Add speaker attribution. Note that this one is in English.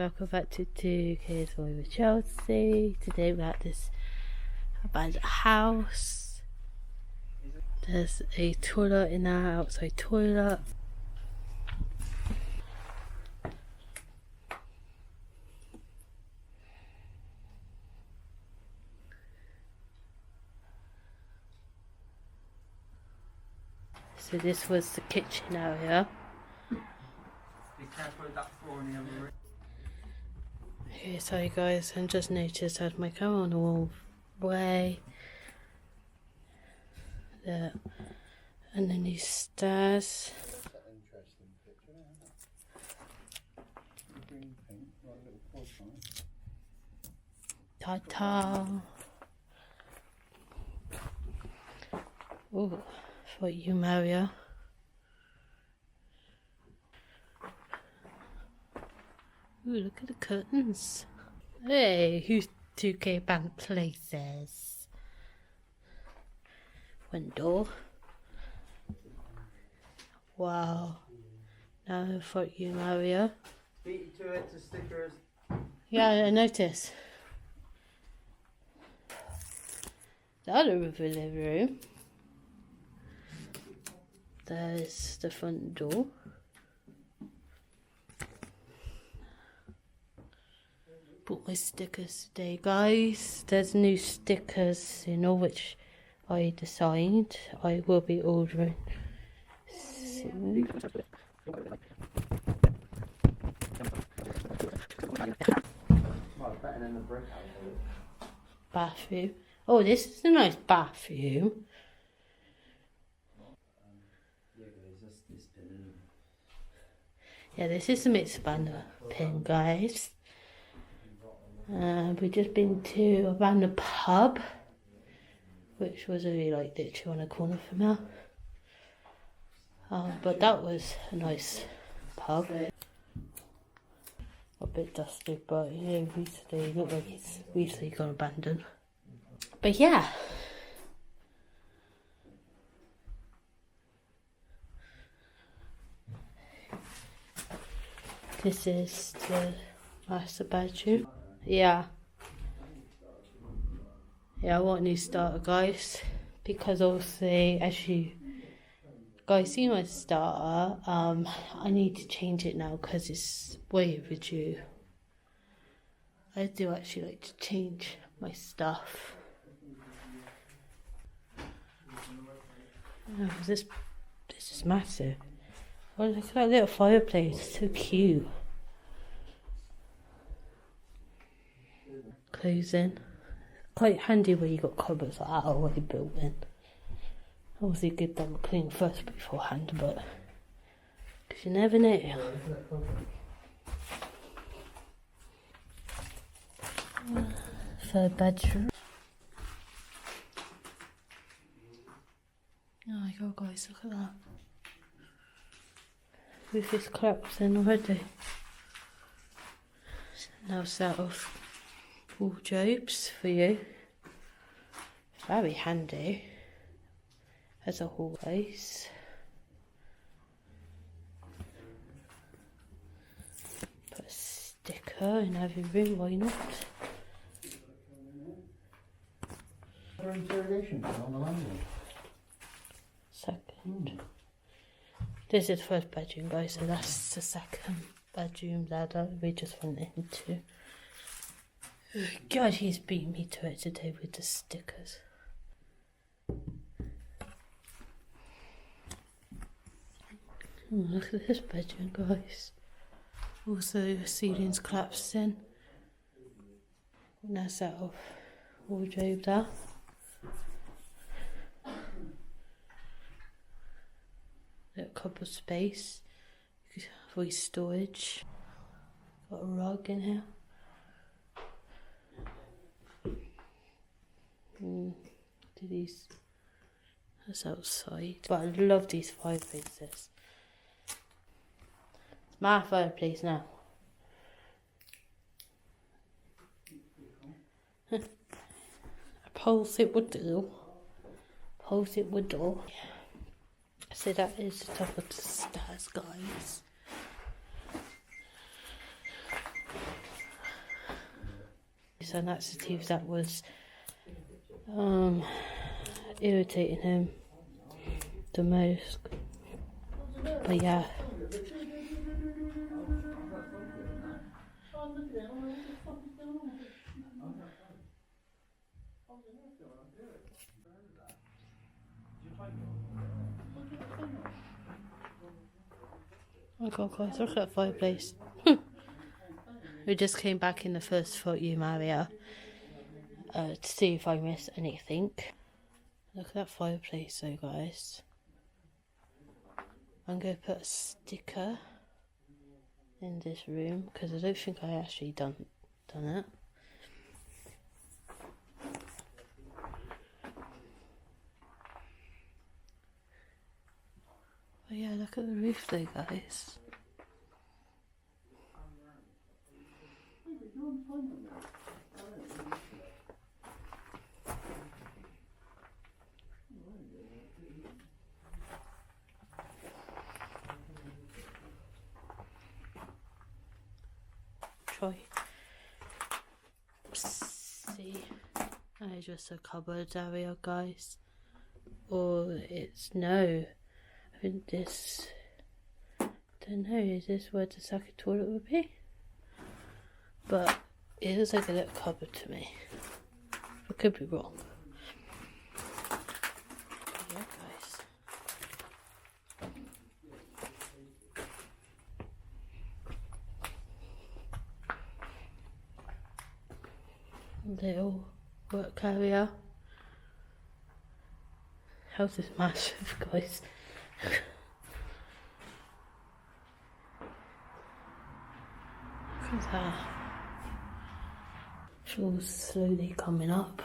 Speaker 1: welcome back to 2Kids Boy with Chelsea. Today we're at this abandoned house. There's a toilet in our outside toilet. So this was the kitchen area.
Speaker 2: Be careful with that floor in the other room.
Speaker 1: Okay, sorry guys, I just noticed I had my camera on the wrong way. There. And then these stairs. Ta-ta. Oh, for you, Mario. Ooh, look at the curtains. Hey, who's 2K Bank Places? Window. Wow. Now for you, Mario.
Speaker 2: Beat to it to stickers.
Speaker 1: Yeah, I noticed. The other living room. There's the front door. Bought my stickers today, guys. There's new stickers, you know, which I designed. I will be ordering soon.
Speaker 2: Well, better than the brick house.
Speaker 1: Bathroom. Oh, this is a nice bathroom. Yeah, this is some expander pin, guys. We've just been to abandoned pub, which was really like literally on a corner from here. But that was a nice pub. A bit dusty, but you know, recently looked like it's recently gone abandoned. But yeah. This is the master bedroom. Yeah, I want a new starter, guys, because obviously, as you guys see my starter, I need to change it now because it's way overdue. I do actually like to change my stuff. Oh, this is massive. Oh, look at that little fireplace, it's so cute. Closing. Quite handy when you got cupboards like that already built in. Obviously give them a clean first beforehand, but because you never know. Third bedroom. Oh my god, guys, look at that. Roof is collapsing already. Now set off wardrobes for you. Very handy as a hallways. Put a sticker in every room, why not?
Speaker 2: Interrogation on the landing.
Speaker 1: Second. This is the first bedroom, guys, so that's the second bedroom that we just went into. God, he's beat me to it today with the stickers. Oh, look at this bedroom, guys. Also, the ceiling's collapsed in. Now set off wardrobe there. Little cupboard space for your storage. Got a rug in here. Do these? That's outside. But I love these fireplaces. It's my fireplace now. A pulse it would do. Pulse it would do. So that is the top of the stairs, guys. and that's the teeth that was irritating him the most. But yeah. Oh my god, guys, look at that fireplace. We just came back in the first volume area to see if I missed anything. Look at that fireplace though, guys. I'm going to put a sticker in this room because I don't think I actually done it. But yeah, look at the roof though, guys. Try. See, it's just a cupboard area, guys. Or it's no. I think this. Don't know. Is this where the second toilet would be? But it looks like a little cupboard to me. I could be wrong. But yeah, guys. Little work area. House is massive, guys. Look at that. Floor's slowly coming up.